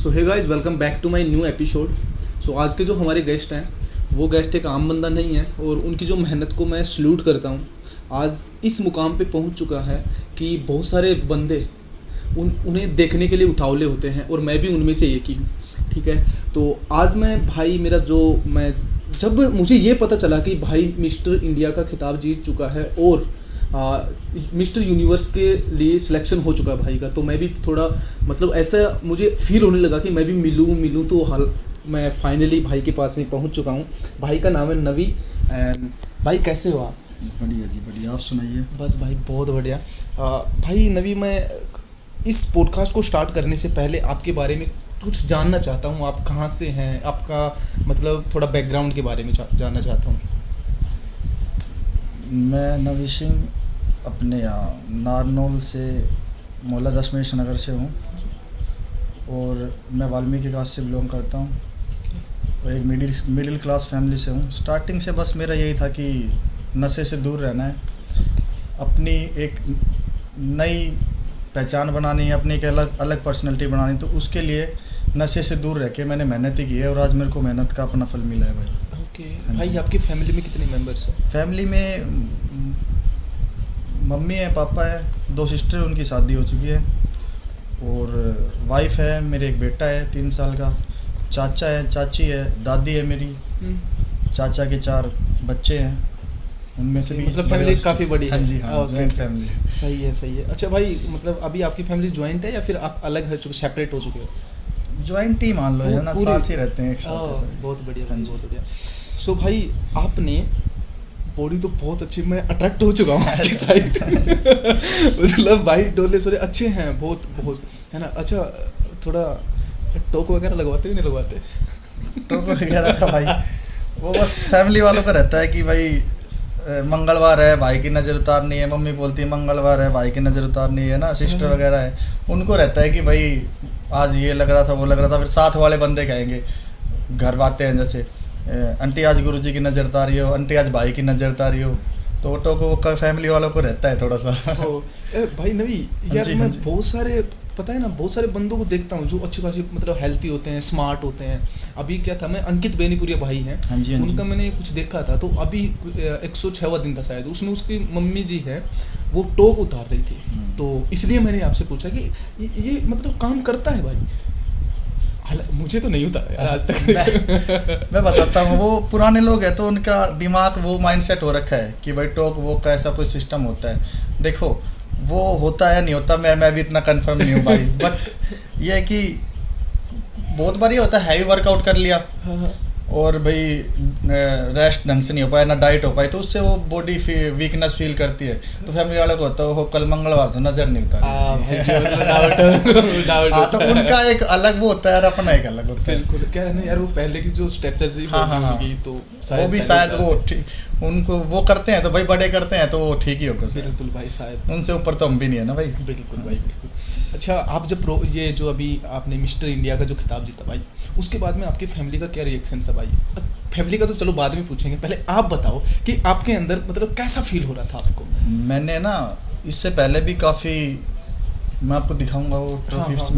So hey guys, welcome back to my new episode. So आज के जो हमारे गेस्ट हैं वो गेस्ट एक आम बंदा नहीं है और उनकी जो मेहनत को मैं सल्यूट करता हूँ। आज इस मुकाम पे पहुँच चुका है कि बहुत सारे बंदे उन्हें देखने के लिए उतावले होते हैं और मैं भी उनमें से एक ही हूँ। ठीक है, तो आज मैं भाई मेरा जो मैं जब मुझे ये पता चला कि भाई मिस्टर इंडिया का खिताब जीत चुका है और मिस्टर यूनिवर्स के लिए सिलेक्शन हो चुका है भाई का, तो मैं भी थोड़ा मतलब ऐसा मुझे फील होने लगा कि मैं भी मिलूँ तो हाल मैं फाइनली भाई के पास में पहुंच चुका हूं। भाई का नाम है नवी। एंड भाई कैसे हो आप? बढ़िया जी बढ़िया, आप सुनाइए। बस भाई बहुत बढ़िया। भाई नवी, मैं इस पॉडकास्ट को स्टार्ट करने से पहले आपके बारे में कुछ जानना चाहता हूं। आप कहाँ से हैं, आपका मतलब थोड़ा बैकग्राउंड के बारे में जानना चाहता हूँ। मैं नवी सिंह अपने यहाँ नारनौल से मौला दशमेश नगर से हूँ और मैं वाल्मीकि कास्ट से बिलोंग करता हूँ और एक मिडिल क्लास फैमिली से हूँ। स्टार्टिंग से बस मेरा यही था कि नशे से दूर रहना है, अपनी एक नई पहचान बनानी है, अपनी एक अलग पर्सनैलिटी बनानी, तो उसके लिए नशे से दूर रह के मैंने मेहनत ही की है और आज मेरे को मेहनत का अपना फल मिला है भाई। ओके भाई, आपकी फैमिली में कितने मेंबर्स हैं? फैमिली में मम्मी है, पापा है, 2 सिस्टर, उनकी शादी हो चुकी है और वाइफ है, मेरे एक बेटा है 3 साल का, चाचा है, चाची है, दादी है मेरी, चाचा के 4 बच्चे हैं, उनमें से भी मतलब फैमिली काफ़ी बड़ी है। हाँ जी, हाँ, जॉइंट फैमिली। सही है सही है। अच्छा भाई, मतलब अभी आपकी फैमिली जॉइंट है या फिर आप अलग है, सेपरेट हो चुके हो? जॉइंट ही मान लो है ना, साथ ही रहते हैं एक साथ। बहुत बढ़िया भाई, बहुत बढ़िया। सो भाई आपने बॉडी तो बहुत अच्छी, मैं अट्रैक्ट हो चुका हूँ आपकी साइड। मतलब भाई डोले सोले अच्छे हैं, बहुत बहुत है ना। अच्छा, थोड़ा टोक वगैरह लगवाते हो नहीं लगवाते? टोक वगैरह का भाई वो बस फैमिली वालों का रहता है कि भाई मंगलवार है, भाई की नज़र उतारनी है, मम्मी बोलती है मंगलवार है, भाई की नज़र उतारनी है ना, सिस्टर वगैरह है, उनको रहता है कि भाई आज ये लग रहा था, वो लग रहा था। फिर साथ वाले बंदे कहेंगे, घर बातें हैं जैसे आंटी आज गुरुजी की नज़र उतारी हो, आंटी आज भाई की नज़र उतारी हो, तो टोको का फैमिली वालों को रहता है थोड़ा सा। भाई नवी यार, मैं बहुत सारे पता है ना, बहुत सारे बंदों को देखता हूँ जो अच्छे खासी मतलब हेल्थी होते हैं, स्मार्ट होते हैं। अभी क्या था, मैं अंकित बेनीपुरिया भाई हैं, उनका मैंने कुछ देखा था, तो अभी 106वां दिन था शायद, उसमें उसकी मम्मी जी है वो टोक उतार रही थी, तो इसलिए मैंने आपसे पूछा कि ये मतलब काम करता है भाई? मुझे तो नहीं होता यार आज तक। मैं बताता हूँ, वो पुराने लोग हैं तो उनका दिमाग वो माइंडसेट हो रखा है कि भाई टोक वो कैसा कोई सिस्टम होता है। देखो वो होता है नहीं होता, मैं भी इतना कंफर्म नहीं हूँ भाई, बट ये है कि बहुत बार ये होता है हैवी वर्कआउट कर लिया और भाई रेस्ट ढंग से नहीं हो पाया, ना डाइट हो पाई, तो उससे वो बॉडी वीकनेस फील करती है, तो फैमिली वालों को होता है वो कल मंगलवार से नजर नहीं उतार। तो उनका एक अलग वो होता है और अपना एक अलग होता है। बिल्कुल, क्या है ना यार, वो पहले की जो स्ट्रक्चर जी होगी तो वो भी शायद वो उनको वो करते हैं तो भाई बड़े करते हैं तो वो ठीक ही होगा। बिल्कुल भाई, शायद उनसे ऊपर तो हम भी नहीं है ना भाई। बिल्कुल भाई, बिल्कुल। अच्छा, आप जब ये जो अभी आपने मिस्टर इंडिया का जो खिताब जीता भाई, उसके बाद में आपकी फैमिली का क्या रिएक्शन था भाई? फैमिली का तो चलो बाद में पूछेंगे, पहले आप बताओ कि आपके अंदर मतलब कैसा फील हो रहा था आपको? मैंने ना इससे पहले भी काफ़ी, मैं आपको दिखाऊंगा वो ट्रॉफीज,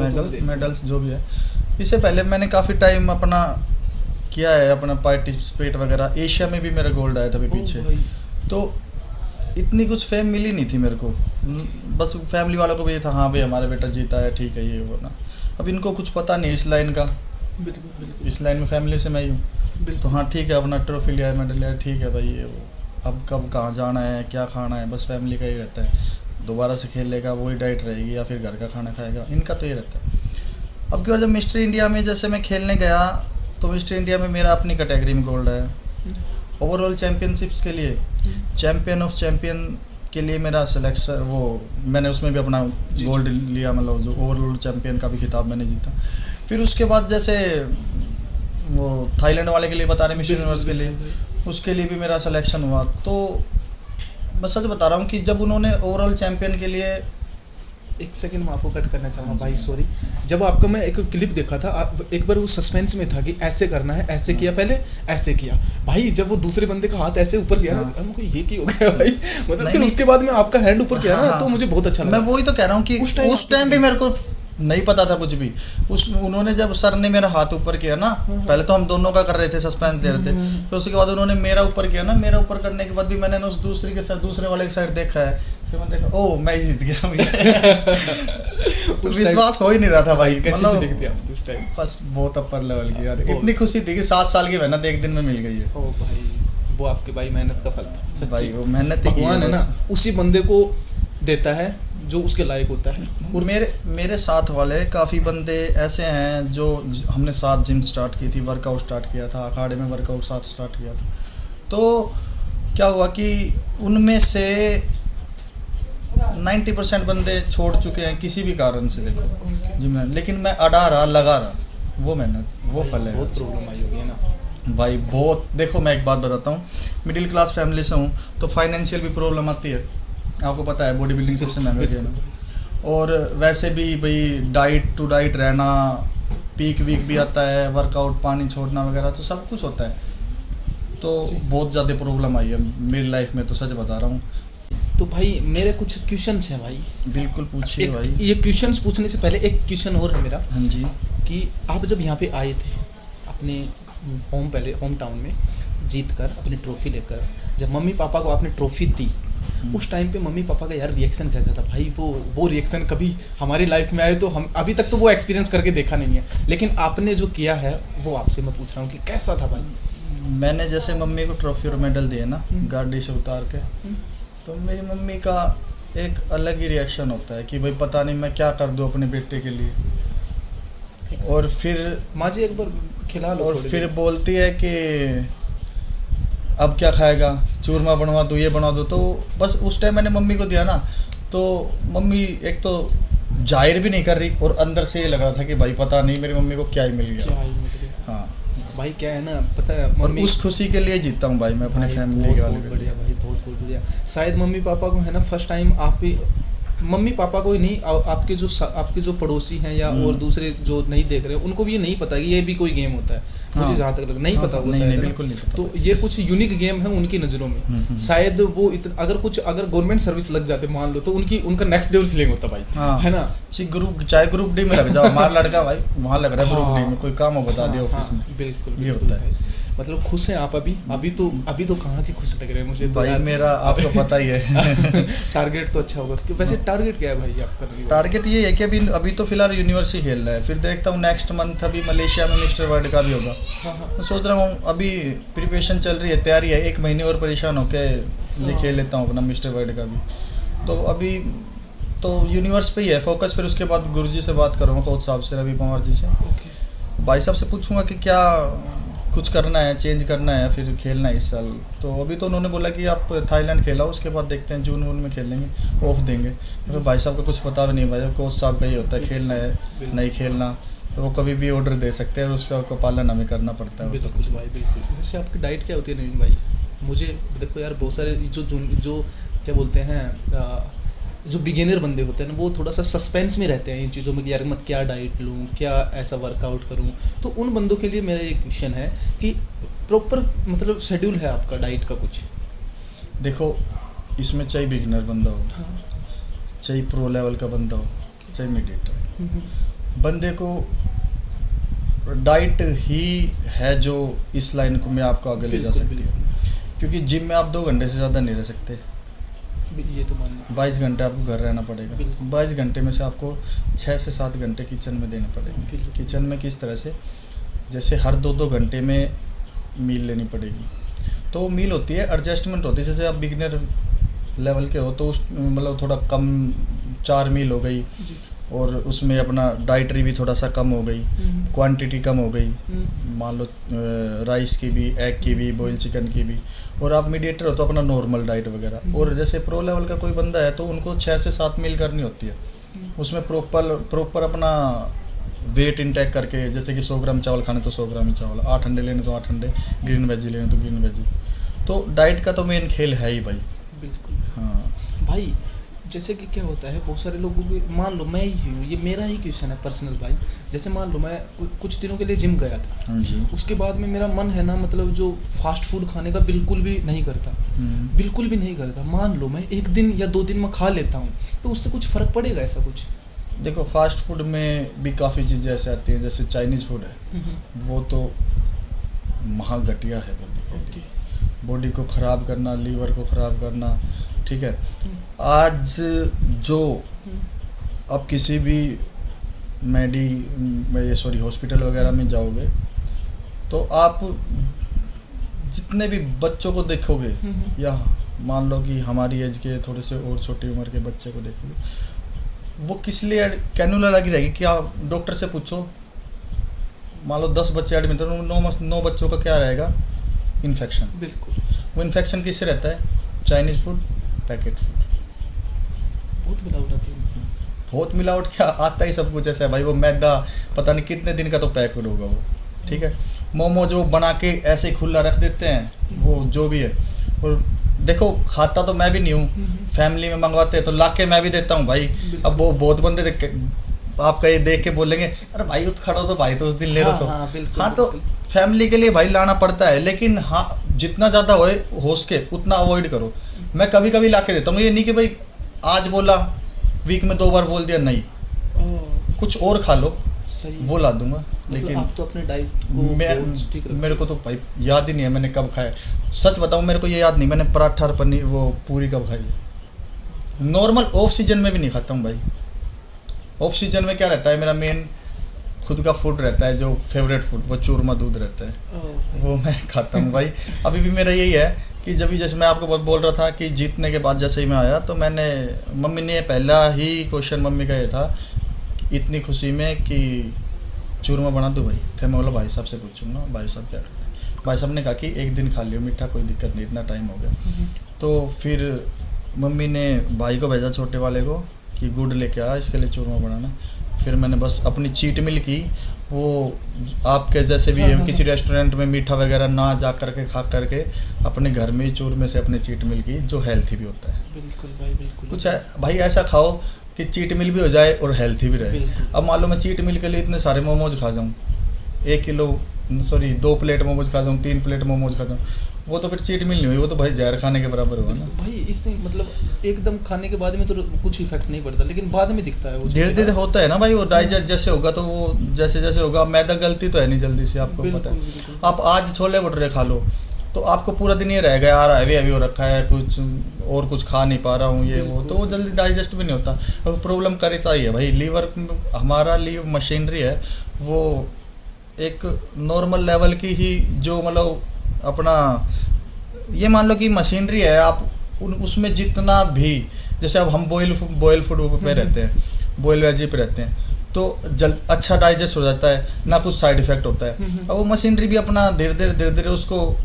मेडल्स जो भी है, इससे पहले मैंने काफ़ी टाइम अपना किया है, अपना पार्टिसिपेट वगैरह। एशिया में भी मेरा गोल्ड आया था अभी पीछे, तो इतनी कुछ फेम मिली नहीं थी मेरे को, बस फैमिली वालों को भी ये था हाँ भाई हमारा बेटा जीता है, ठीक है ये वो ना। अब इनको कुछ पता नहीं इस लाइन का, इस लाइन में फैमिली से मैं ही हूँ, तो हाँ ठीक है अपना ट्रॉफी लिया है, मेडल लिया है, ठीक है भाई ये वो। अब कब कहाँ जाना है, क्या खाना है, बस फैमिली का ही रहता है। दोबारा से खेलेगा वही डाइट रहेगी या फिर घर का खाना खाएगा, इनका तो ये रहता है। अब की बार जब मिस्टर इंडिया में जैसे मैं खेलने गया तो मिस्टर इंडिया में मेरा अपनी कैटेगरी में गोल्ड है। ओवरऑल चैम्पियनशिप्स के लिए चैम्पियन ऑफ चैम्पियन के लिए मेरा सिलेक्शन, वो मैंने उसमें भी अपना गोल्ड लिया, मतलब जो ओवरऑल चैम्पियन का भी खिताब मैंने जीता। फिर उसके बाद जैसे वो थाईलैंड वाले के लिए बता रहे मिस यूनिवर्स के लिए, उसके लिए भी मेरा सिलेक्शन हुआ। तो मैं सच बता रहा हूँ कि जब उन्होंने ओवरऑल चैम्पियन के लिए, एक सेकंड मैं आपको कट करना चाहूँगा भाई, सॉरी। जब आपका मैं एक क्लिप देखा था, एक बार वो सस्पेंस में था कि ऐसे करना है, ऐसे किया, पहले ऐसे किया भाई, जब वो दूसरे बंदे का हाथ ऐसे ऊपर किया ना, हमको ये की हो गया भाई, मतलब फिर उसके बाद में आपका हैंड ऊपर किया ना, तो मुझे बहुत अच्छा लगा। मैं वही तो कह रहा हूँ कि उस टाइम भी मेरे को नहीं पता था कुछ भी। उन्होंने जब सर ने मेरा हाथ ऊपर किया ना, पहले तो हम दोनों का कर रहे थे, सस्पेंस दे रहे थे, फिर उसके बाद उन्होंने मेरा ऊपर किया ना, मेरा ऊपर करने के बाद भी मैंने उस दूसरे वाले की साइड देखा है, फिर मैंने देखा ओ मैं ही जीत गया। विश्वास हो ही नहीं रहा था भाई, मतलब बस बहुत अपर लेवल की यार, इतनी खुशी थी कि 7 साल की मेहनत एक दिन में मिल गई है। ओ भाई वो आपके भाई मेहनत का फल था सच्ची। भाई वो मेहनत ही की भगवान है ना, उसी बंदे को देता है जो उसके लायक होता है। और मेरे साथ वाले काफ़ी बंदे ऐसे हैं जो हमने साथ जिम स्टार्ट की थी, वर्कआउट स्टार्ट किया था, अखाड़े में वर्कआउट साथ स्टार्ट किया था, तो क्या हुआ कि उनमें से 90% बंदे छोड़ चुके हैं किसी भी कारण से, देखो जिम में, लेकिन मैं अड़ा रहा, लगा रहा, वो मेहनत वो फल है। बहुत प्रॉब्लम आई होगी ना भाई बहुत। देखो मैं एक बात बताता हूँ, मिडिल क्लास फैमिली से हूँ तो फाइनेंशियल भी प्रॉब्लम आती है, आपको पता है बॉडी बिल्डिंग सबसे महंगा गेम है, और वैसे भी भाई डाइट टू डाइट रहना, पीक वीक भी आता है, वर्कआउट, पानी छोड़ना वगैरह, तो सब कुछ होता है, तो बहुत ज़्यादा प्रॉब्लम आई है मेरी लाइफ में, तो सच बता रहा हूँ। तो भाई मेरे कुछ क्वेश्चंस हैं भाई। बिल्कुल पूछिए भाई। ये क्वेश्चंस पूछने से पहले एक क्वेश्चन और है मेरा। हाँ जी। कि आप जब यहाँ पे आए थे अपने होम टाउन में जीत कर अपनी ट्रॉफी लेकर, जब मम्मी पापा को आपने ट्रॉफी दी, उस टाइम पे मम्मी पापा का यार रिएक्शन कैसा था भाई? वो रिएक्शन कभी हमारी लाइफ में आए तो हम अभी तक तो वो एक्सपीरियंस करके देखा नहीं है, लेकिन आपने जो किया है वो आपसे मैं पूछ रहा हूँ कि कैसा था भाई? मैंने जैसे मम्मी को ट्रॉफी और मेडल दिए ना गाड़ी से उतार के, तो मेरी मम्मी का एक अलग ही रिएक्शन होता है कि भाई पता नहीं मैं क्या कर दूँ अपने बेटे के लिए, और फिर माँ जी एक बार खिला लो, और फिर बोलती है कि अब क्या खाएगा, चूरमा बनवा दो, ये बना दो, तो बस उस टाइम मैंने मम्मी को दिया ना, तो मम्मी एक तो जाहिर भी नहीं कर रही, और अंदर से ये लग रहा था कि भाई पता नहीं मेरी मम्मी को क्या ही मिल गया। हाँ भाई क्या है ना, पता है, और उस खुशी के लिए जीतता हूँ भाई मैं अपने फैमिली के वाले। बहुत बढ़िया भाई, बहुत बढ़िया। शायद मम्मी पापा को है ना फर्स्ट टाइम आप ही, मम्मी पापा को ही नहीं, आपके जो पड़ोसी हैं या और दूसरे जो नहीं देख रहे उनको भी ये नहीं पता कि ये भी कोई गेम होता है। मुझे जहाँ तक नहीं पता वो नहीं, बिल्कुल नहीं पता। तो ये कुछ यूनिक गेम है उनकी नज़रों में। शायद वो अगर गवर्नमेंट सर्विस लग जाते मान लो, तो उनका नेक्स्ट लेवल फीलिंग होता भाई, है ना। चाहे ग्रुप डी में लग जाओ, हमारा लड़का भाई वहाँ लग रहा है ग्रुप डी में, कोई काम हो बता दिया ऑफिस में। बिल्कुल ये होता है। मतलब खुश हैं आप अभी तो कहाँ के खुश लग रहे हैं मुझे तो भाई मेरा आपको पता ही है। टारगेट तो अच्छा होगा। वैसे टारगेट क्या है भाई आपका? टारगेट ये है कि अभी तो फिलहाल यूनिवर्सिटी खेल रहा है, फिर देखता हूँ नेक्स्ट मंथ अभी मलेशिया में मिस्टर वर्ल्ड का भी होगा। मैं सोच रहा हूँ अभी प्रिपरेशन चल रही है, तैयारी है, 1 महीने और परेशान होके ये खेल लेता हूँ अपना मिस्टर वर्ल्ड का भी। तो अभी तो यूनिवर्स पे ही है फोकस, फिर उसके बाद गुरुजी से बात करूँगा, कोच साहब से, रवि पवार जी से, भाई साहब से पूछूंगा कि क्या कुछ करना है, चेंज करना है, फिर खेलना है इस साल। तो अभी तो उन्होंने बोला कि आप थाईलैंड खेला, उसके बाद देखते हैं जून में खेलेंगे, ऑफ देंगे। फिर भाई साहब का कुछ पता भी नहीं, भाई कोच साहब का ही होता है, खेलना है नहीं खेलना, तो वो कभी भी ऑर्डर दे सकते हैं, और उस पर आपको पालन हमें करना पड़ता है। बिल्कुल भाई बिल्कुल। वैसे आपकी डाइट क्या होती है नवीन भाई? मुझे देखो यार, बहुत सारे जो क्या बोलते हैं, जो बिगिनर बंदे होते हैं ना, वो थोड़ा सा सस्पेंस में रहते हैं इन चीज़ों में कि यार मैं क्या डाइट लूँ, क्या ऐसा वर्कआउट करूँ। तो उन बंदों के लिए मेरा एक क्वेश्चन है कि प्रॉपर मतलब शेड्यूल है आपका डाइट का कुछ? देखो इसमें चाहे बिगिनर बंदा हो, चाहे प्रो लेवल का बंदा हो, चाहे मीडिएटर, बंदे को डाइट ही है जो इस लाइन को में आपको आगे ले जा सकती है। क्योंकि जिम में आप 2 घंटे से ज़्यादा नहीं रह सकते, ये तो मान 22 घंटे आपको घर रहना पड़ेगा। 22 घंटे में से आपको 6 से 7 घंटे किचन में देने पड़ेंगे। किचन में किस तरह से, जैसे हर 2-2 घंटे में मील लेनी पड़ेगी। तो मील होती है, एडजस्टमेंट होती है। जैसे आप बिगिनर लेवल के हो तो उस मतलब थोड़ा कम 4 मील हो गई, और उसमें अपना डाइटरी भी थोड़ा सा कम हो गई, क्वांटिटी कम हो गई, मान लो राइस की भी, एग की भी, बॉयल चिकन की भी। और आप मीडिएटर हो तो अपना नॉर्मल डाइट वगैरह। और जैसे प्रो लेवल का कोई बंदा है तो उनको 6 से 7 मील करनी होती है, उसमें प्रॉपर अपना वेट इंटेक करके, जैसे कि 100 ग्राम चावल खाने तो 100 ग्राम ही चावल, 8 अंडे लेने तो 8 अंडे, ग्रीन वेजी लेने तो ग्रीन वेजी। तो डाइट का तो मेन खेल है ही भाई। बिल्कुल। हाँ भाई जैसे कि क्या होता है, बहुत सारे लोगों को, मान लो मैं ही हूँ, ये मेरा ही क्वेश्चन है पर्सनल भाई। जैसे मान लो मैं कुछ दिनों के लिए जिम गया था, उसके बाद में मेरा मन है ना, मतलब जो फास्ट फूड खाने का बिल्कुल भी नहीं करता, बिल्कुल भी नहीं करता। मान लो मैं 1 दिन या 2 दिन में खा लेता हूँ, तो उससे कुछ फ़र्क पड़ेगा ऐसा कुछ? देखो फास्ट फूड में भी काफ़ी चीज़ें ऐसे आती हैं, जैसे चाइनीज़ फूड है, वो तो महाघटिया है बॉडी के लिए, बॉडी को ख़राब करना, लीवर को ख़राब करना, ठीक है। आज जो आप किसी भी हॉस्पिटल वगैरह में जाओगे तो आप जितने भी बच्चों को देखोगे, या मान लो कि हमारी एज के थोड़े से और छोटी उम्र के बच्चे को देखोगे, वो किस लिए कैनुला लगी रहेगी। क्या डॉक्टर से पूछो, मान लो 10 बच्चे एडमिट हैं, 9 बच्चों का क्या रहेगा, इन्फेक्शन। बिल्कुल। वो इन्फेक्शन किससे रहता है, चाइनीज़ फूड, पैकेट फूड। बहुत मिलावट आती है। बहुत मिलावट क्या, आता ही सब कुछ ऐसा है भाई, वो मैदा पता नहीं कितने दिन का तो पैकेट होगा वो, ठीक है। मोमोज वो बना के ऐसे ही खुला रख देते हैं, वो जो भी है। और देखो खाता तो मैं भी नहीं हूँ, फैमिली में मंगवाते हैं तो ला के मैं भी देता हूँ भाई। अब वो बहुत बंदे देख के आपका ये देख के बोलेंगे, अरे भाई उत खड़ा हो तो भाई तो उस दिन ले रहा था। हाँ तो फैमिली के लिए भाई लाना पड़ता है, लेकिन हाँ जितना ज़्यादा हो सके उतना अवॉइड करो। मैं कभी कभी ला के देता हूँ, ये नहीं कि भाई आज बोला वीक में 2 बार बोल दिया, नहीं, कुछ और खा लो, सही, वो ला दूंगा। लेकिन आप तो अपने डाइट को ठीक रखते मेरे को तो भाई याद ही नहीं है मैंने कब खाया, सच बताऊं मेरे को ये याद नहीं मैंने पराठा और पनीर वो पूरी कब खाई है। नॉर्मल ऑफ सीजन में भी नहीं खाता हूँ भाई। ऑफ सीजन में क्या रहता है, मेरा मेन खुद का फूड रहता है, जो फेवरेट फूड, वो चूरमा दूध रहता है, वो मैं खाता हूँ भाई। अभी भी मेरा यही है कि जब भी, जैसे मैं आपको बोल रहा था कि जीतने के बाद जैसे ही मैं आया तो मैंने, मम्मी ने पहला ही क्वेश्चन मम्मी का ये था इतनी खुशी में कि चूरमा बना दो भाई। फिर मैं बोला भाई साहब से पूछूंगा, भाई साहब क्या करते हैं। भाई साहब ने कहा कि एक दिन खा लियो मीठा, कोई दिक्कत नहीं, इतना टाइम हो गया। तो फिर मम्मी ने भाई को भेजा छोटे वाले को कि गुड़ लेके आ, इसके लिए चूरमा बनाना। फिर मैंने बस अपनी चीट मिल की, वो आपके जैसे भी किसी रेस्टोरेंट में मीठा वगैरह ना जा करके खा करके अपने घर में ही चूरमे से अपने चीट मिल की, जो हेल्थी भी होता है। बिल्कुल भाई, बिल्कुल। कुछ है भाई ऐसा खाओ कि चीट मिल भी हो जाए और हेल्थी भी रहे। अब मान लो मैं चीट मिल के लिए इतने सारे मोमोज खा जाऊँ, 2 प्लेट मोमोज खा जाऊँ, 3 प्लेट मोमोज खा जाऊँ, वो तो फिर चीट मिल नहीं हुई, वो तो भाई जहर खाने के बराबर हुआ ना भाई। इससे मतलब एकदम खाने के बाद में तो कुछ इफेक्ट नहीं पड़ता, लेकिन बाद में दिखता है वो, धीरे धीरे होता है ना भाई। वो डाइजेस्ट जैसे होगा तो वो जैसे जैसे होगा। मैदा गलती तो है नहीं जल्दी से, आपको पता है। आप आज छोले भटूरे खा लो तो आपको पूरा दिन ये रहेगा, यार हैवी हो रखा है, कुछ खा नहीं पा रहा हूँ, ये वो, तो वो जल्दी डाइजेस्ट भी नहीं होता। और प्रॉब्लम करता ही है भाई। लीवर, हमारा लीवर मशीनरी है, वो एक नॉर्मल लेवल की ही, जो मतलब अपना ये मान लो कि मशीनरी है, आप उसमें जितना भी, जैसे अब हम बॉयल फूड पे रहते हैं, बॉयल वेजी पे रहते हैं, तो अच्छा डाइजेस्ट हो जाता है ना, कुछ साइड इफेक्ट होता है। अब वो मशीनरी भी अपना धीरे धीरे उसको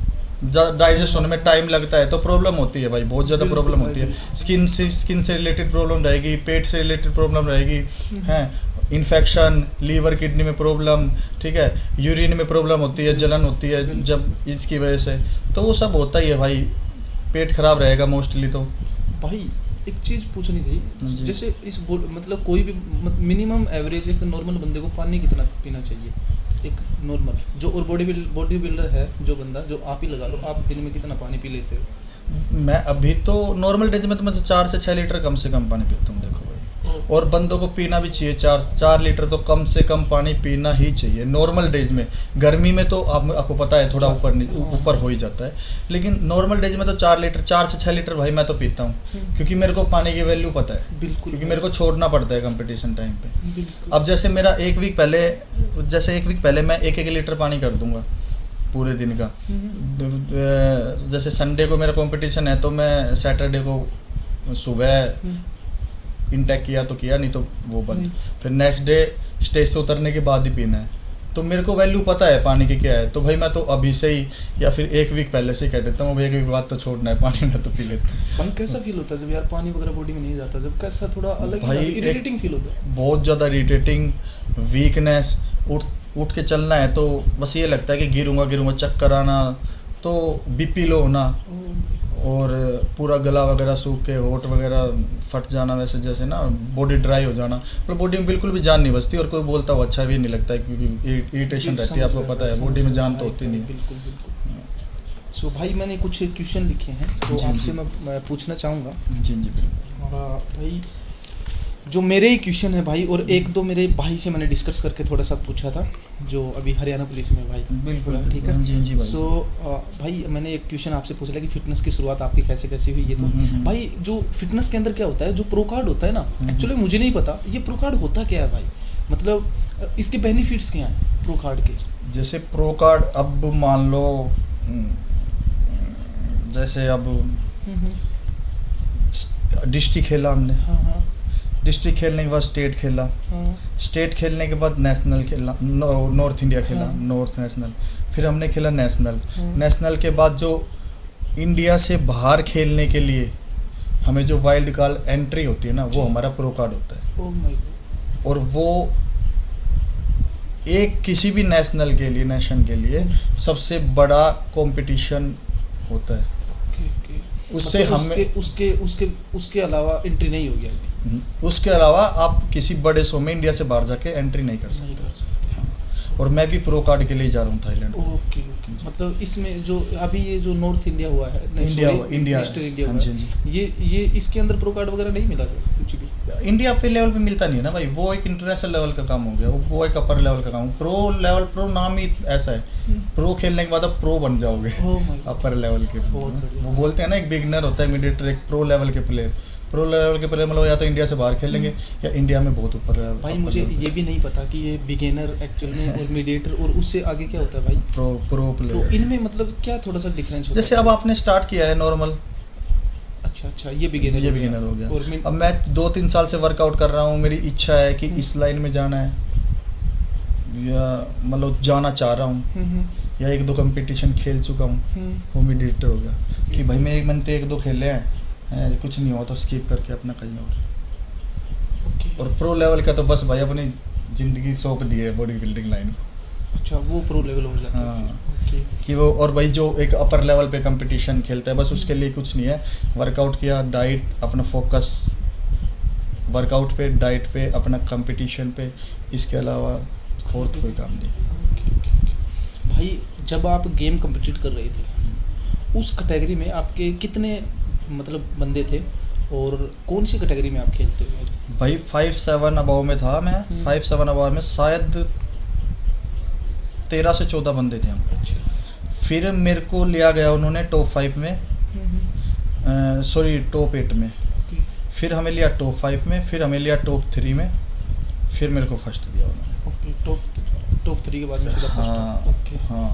डाइजेस्ट होने में टाइम लगता है, तो प्रॉब्लम होती है भाई, बहुत ज़्यादा प्रॉब्लम होती है। स्किन से रिलेटेड प्रॉब्लम रहेगी, पेट से रिलेटेड प्रॉब्लम रहेगी, हैं, इन्फेक्शन, लीवर किडनी में प्रॉब्लम, ठीक है, यूरिन में प्रॉब्लम होती है, जलन होती है जब इसकी वजह से, तो वो सब होता ही है भाई। पेट खराब रहेगा मोस्टली। तो भाई एक चीज़ पूछनी थी, जैसे इस मतलब कोई भी मिनिमम एवरेज एक नॉर्मल बंदे को पानी कितना पीना चाहिए, एक नॉर्मल जो, और बॉडी बिल्डर है जो बंदा, जो आप ही लगा लो, आप दिन में कितना पानी पी लेते हो? मैं अभी तो नॉर्मल डेज में तो मैं 4 से 6 लीटर कम से कम पानी पीता हूँ। देखो भाई, और बंदों को पीना भी चाहिए, 4 लीटर तो कम से कम पानी पीना ही चाहिए नॉर्मल डेज में। गर्मी में तो आपको पता है थोड़ा ऊपर हो ही जाता है, लेकिन नॉर्मल डेज में तो 4 से 6 लीटर भाई मैं तो पीता हूँ, क्योंकि मेरे को पानी की वैल्यू पता है। बिल्कुल, क्योंकि मेरे को छोड़ना पड़ता है कंपटीशन टाइम पे। अब जैसे मेरा एक वीक पहले मैं 1 लीटर पानी कर दूंगा पूरे दिन का। जैसे संडे को मेरा कंपटीशन है, तो मैं सैटरडे को सुबह इनटेक किया तो किया, नहीं तो वो बंद। फिर नेक्स्ट डे स्टेज से उतरने के बाद ही पीना है। तो मेरे को वैल्यू पता है पानी की क्या है, तो भाई मैं तो अभी से ही या फिर 1 वीक पहले से ही कह देता हूँ, 1 वीक बाद तो छोड़ना है पानी, मैं तो पी लेता हूँ। भाई कैसा फील होता है जब यार पानी वगैरह बॉडी में नहीं जाता, जब कैसा थोड़ा अलग भाई इरिटेटिंग फील होता है? बहुत ज़्यादा इरिटेटिंग, वीकनेस, उठ के चलना है तो बस ये लगता है कि गिरूंगा, चक्कर आना, तो बीपी लो होना, और पूरा गला वगैरह सूख के, होठ वगैरह फट जाना, वैसे जैसे ना बॉडी ड्राई हो जाना, मतलब बॉडी में बिल्कुल भी जान नहीं बचती, और कोई बोलता हो अच्छा भी नहीं लगता है, क्योंकि इरिटेशन रहती है, आपको पता है बॉडी में जान तो होती नहीं है। बिल्कुल। सो भाई मैंने कुछ क्वेश्चन लिखे हैं तो आपसे मैं पूछना चाहूँगा। जी बिल्कुल। भाई जो मेरे ही क्वेश्चन है भाई, और एक दो मेरे भाई से मैंने डिस्कस करके थोड़ा सा पूछा था, जो अभी हरियाणा पुलिस में भाई। बिल्कुल ठीक है। हाँ जी हाँ जी भाई। सो भाई मैंने एक क्वेश्चन आपसे पूछा था कि फिटनेस की शुरुआत आपकी कैसे कैसे हुई, ये तो भाई जो फिटनेस के अंदर क्या होता है, जो प्रो कार्ड होता है ना, एक्चुअली मुझे नहीं पता ये प्रो कार्ड होता क्या है भाई, मतलब इसके बेनिफिट्स क्या हैं प्रो कार्ड के। जैसे प्रो कार्ड, अब मान लो जैसे अब डिस्ट्रिक्ट खेला हमने, हाँ हाँ डिस्ट्रिक्ट खेलने के बाद स्टेट खेला, हाँ स्टेट खेलने के बाद नेशनल खेला, नॉर्थ इंडिया खेला, हाँ। नॉर्थ नेशनल, फिर हमने खेला नेशनल, हाँ। नेशनल के बाद जो इंडिया से बाहर खेलने के लिए हमें जो वाइल्ड कार्ड एंट्री होती है ना, वो हमारा प्रो कार्ड होता है। Oh my God. और वो एक किसी भी नेशनल के लिए, नेशन के लिए सबसे बड़ा कंपटीशन होता है। Okay okay. उससे मतलब हमें उसके उसके उसके अलावा एंट्री नहीं होगी अभी। उसके अलावा आप किसी बड़े शो में इंडिया से बाहर जाके एंट्री नहीं कर नहीं सकते। कर सकते। हाँ। और मैं भी प्रो कार्ड के लिए जा रहा हूँ थाईलैंड। Okay okay. मतलब इसमें जो अभी ये जो नॉर्थ इंडिया हुआ है, इंडिया ईस्टर्न इंडिया हाँ हुआ जी है, हाँ जी। ये इसके अंदर प्रो कार्ड वगैरह नहीं मिला था कुछ भी। इंडिया पे लेवल पे मिलता नहीं है ना भाई, वो एक इंटरनेशनल लेवल का काम हो गया, वो एक अपर लेवल का काम। प्रो लेवल, प्रो नाम ही ऐसा है, प्रो खेलने के बाद आप प्रो बन जाओगे, oh my God. Upper level के। बहुत बढ़िया। वो बोलते हैं ना एक बिगनर होता है, मीडिएटर, एक प्रो लेवल के प्लेयर। प्रो लेवल के प्लेयर मतलब या तो इंडिया से बाहर खेलेंगे या इंडिया में बहुत ऊपर लेवल। भाई मुझे ये भी नहीं पता कि ये बिगिनर एक्चुअल में और मीडिएटर और उससे आगे क्या होता है भाई। प्रो तो प्लेयर इनमें मतलब क्या थोड़ा सा डिफरेंस होता जैसे है। अब आपने स्टार्ट किया है नॉर्मल, अच्छा अच्छा, ये बिगिनर ये बिगिनर हो गया। और अब मैं 2-3 साल से वर्कआउट कर रहा हूँ, मेरी इच्छा है कि इस लाइन में जाना है, या मतलब जाना चाह रहा हूँ, या 1-2 कंपटीशन खेल चुका हूँ, वो मीडिएटर हो गया कि भाई मैंने तो 1-2 खेले हैं, कुछ नहीं हुआ तो स्किप करके अपना कहीं और प्रो लेवल का तो बस भाई अपनी ज़िंदगी सौंप दी है बॉडी बिल्डिंग लाइन को। अच्छा, वो प्रो लेवल हो जाता है हाँ। फिर। ओके। कि वो, और भाई जो एक अपर लेवल पे कंपटीशन खेलता है, बस उसके लिए कुछ नहीं है, वर्कआउट किया, डाइट, अपना फोकस वर्कआउट पे, डाइट पे, अपना कंपटीशन पे, इसके अलावा फोर्थ कोई काम नहीं। Okay, okay, okay. भाई जब आप गेम कम्पिटिट कर रहे थे, उस कैटेगरी में आपके कितने मतलब बंदे थे और कौन सी कैटेगरी में आप खेलते हो भाई 5-7 अबाव में था मैं। 5-7 अबाव में शायद 13 से 14 बंदे थे हम। अच्छा। फिर मेरे को लिया गया उन्होंने टॉप 5 में, सॉरी टॉप 8 में, फिर हमें लिया टॉप 5 में, फिर हमें लिया टॉप 3 में, फिर मेरे को फर्स्ट दिया उन्होंने। ओके, टॉप 3 के बाद में सीधा फर्स्ट। हाँ ओके। हाँ।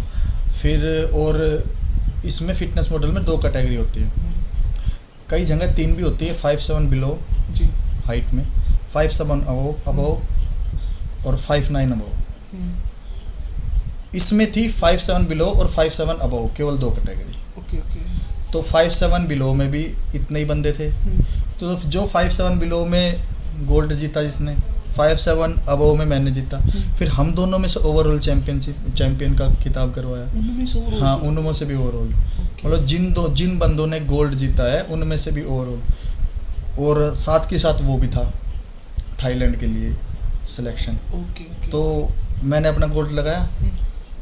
फिर और इसमें फिटनेस मॉडल में 2 कैटेगरी होती है, कई जगह 3 भी होती है, 5-7 बिलो जी। हाइट में, 5-7 अबव और 5-9 अबव। इसमें थी 5-7 बिलो और 5-7 अबव, केवल 2 कैटेगरी। Okay okay. तो 5-7 बिलो में भी इतने ही बंदे थे, तो जो 5-7 बिलो में गोल्ड जीता जिसने, 5-7 अबव में मैंने जीता, फिर हम दोनों में से ओवरऑल चैंपियन का खिताब करवाया। उनमें से overall हाँ, जी। उनमें से भी ओवरऑल, मतलब जिन बंदों ने गोल्ड जीता है उनमें से भी ओवरऑल, और साथ के साथ वो भी था थाईलैंड के लिए सिलेक्शन। Okay okay. तो मैंने अपना गोल्ड लगाया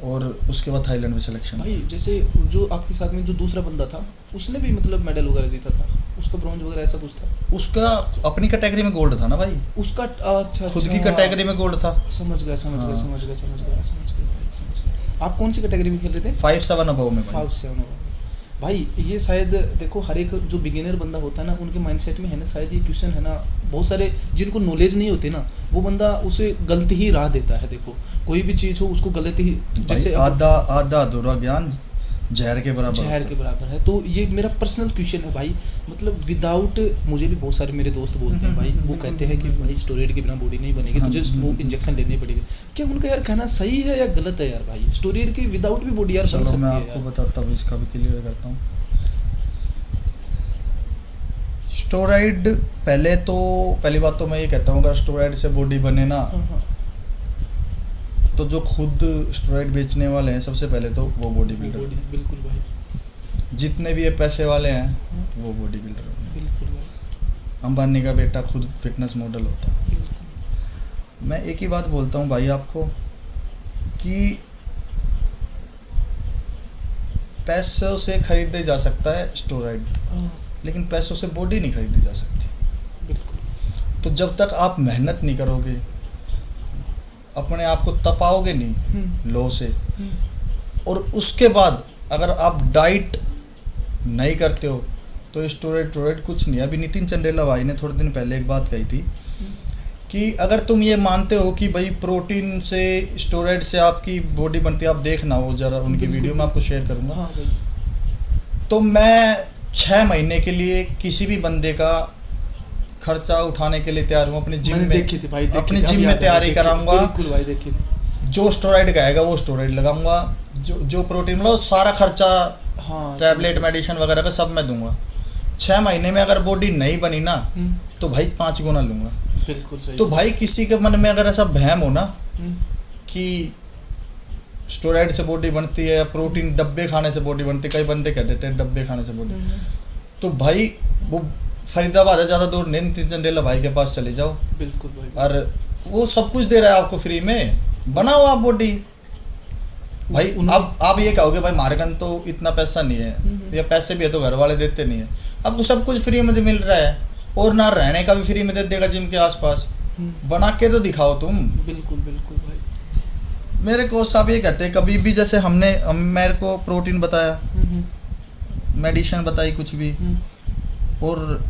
और उसके बाद थाईलैंड में सिलेक्शन। भाई जैसे जो आपके साथ में जो दूसरा बंदा था, उसने भी मतलब मेडल वगैरह जीता था, उसका ब्रॉन्ज वगैरह ऐसा कुछ था? उसका अपनी कैटेगरी में गोल्ड था ना भाई, उसका अच्छा खुद की कैटेगरी में गोल्ड था। समझ गया समझ गया हाँ। समझ गया समझ गया समझ गया भाई, समझ गया। आप कौन सी कैटेगरी में खेल रहे थे? 5-7 अबव में भाई। 5-7। भाई ये शायद देखो, हर एक जो बिगिनर बंदा होता है ना, उनके माइंडसेट में है ना शायद ये क्वेश्चन है ना, बहुत सारे जिनको नॉलेज नहीं होती ना, वो बंदा उसे गलत ही राह देता है। देखो कोई भी चीज़ हो उसको गलत ही, जैसे आधा अधूरा ज्ञान जहर के बराबर शहर होता के है। बराबर है। तो ये मेरा पर्सनल क्वेश्चन है भाई, मतलब विदाउट, मुझे भी बहुत सारे मेरे दोस्त बोलते हैं भाई, वो कहते हैं कि भाई स्टेरॉइड के बिना बॉडी नहीं बनेगी, तुझे वो इंजेक्शन लेने पड़ेगी। क्या उनका यार कहना सही है या गलत है यार भाई? स्टेरॉइड के विदाउट भी बॉडी यार बन चलो सकती मैं है आपको यार। बताता हूँ, इसका भी क्लियर करता हूँ। स्टेरॉइड पहली बात तो मैं ये कहता हूँ, अगर स्टेरॉइड से बॉडी बने ना, हाँ, हाँ। तो जो खुद स्टेरॉइड बेचने वाले हैं सबसे पहले तो वो बॉडी बिल्डर, बिल्कुल भाई, जितने भी ये पैसे वाले हैं वो बॉडी बिल्डर होंगे। बिल्कुल भाई, अंबानी का बेटा खुद फिटनेस मॉडल होता है। बिल्कुल। मैं एक ही बात बोलता हूँ भाई आपको कि पैसों से खरीदे जा सकता है स्टेरॉइड, हाँ, लेकिन पैसों से बॉडी नहीं खरीदी जा सकती। बिल्कुल। तो जब तक आप मेहनत नहीं करोगे, अपने आप को तपाओगे नहीं लो से, और उसके बाद अगर आप डाइट नहीं करते हो तो स्टोरेड कुछ नहीं है। अभी नितिन चंदेला भाई ने थोड़े दिन पहले एक बात कही थी कि अगर तुम ये मानते हो कि भाई प्रोटीन से स्टोरेड से आपकी बॉडी बनती है, आप देखना हो जरा उनकी वीडियो मैं आपको शेयर करूँगा। हाँ भाई। तो मैं 6 महीने के लिए किसी भी बंदे का खर्चा उठाने के लिए तैयार हूँ। अपनी जिम में देखी थी भाई, अपनी जिम में तैयारी कराऊंगा। बिल्कुल भाई, देखी थी। जो स्टोराइड कहेगा वो स्टोराइड लगाऊंगा, जो प्रोटीन मतलब सारा खर्चा, हाँ, टैबलेट मेडिसिन वगैरह का सब मैं दूंगा। 6 महीने में अगर बॉडी नहीं बनी ना तो भाई 5 गुना लूंगा। बिल्कुल सही। तो भाई किसी के मन में अगर ऐसा वहम हो ना कि स्टोराइड से बॉडी बनती है या प्रोटीन डब्बे खाने से बॉडी बनती है, कई बंदे कह देते हैं डब्बे खाने से बॉडी, तो भाई वो फरीदाबाद है, ज़्यादा दूर नहीं, नितिन चंदेला भाई के पास चले जाओ। बिल्कुल भाई। और वो सब कुछ दे रहा है आपको फ्री में, बनाओ आप बॉडी। भाई अब आप ये कहोगे भाई हमारे कन तो इतना पैसा नहीं है, या पैसे भी है तो घर वाले देते नहीं है। आपको सब कुछ फ्री में मिल रहा है, और ना रहने का भी फ्री में दे देगा जिम के आसपास। बना के तो दिखाओ तुम। बिल्कुल बिल्कुल भाई। मेरे कोच साहब ये कहते हैं कभी भी, जैसे मेरे को प्रोटीन बताया, मेडिसिन बताई कुछ भी, और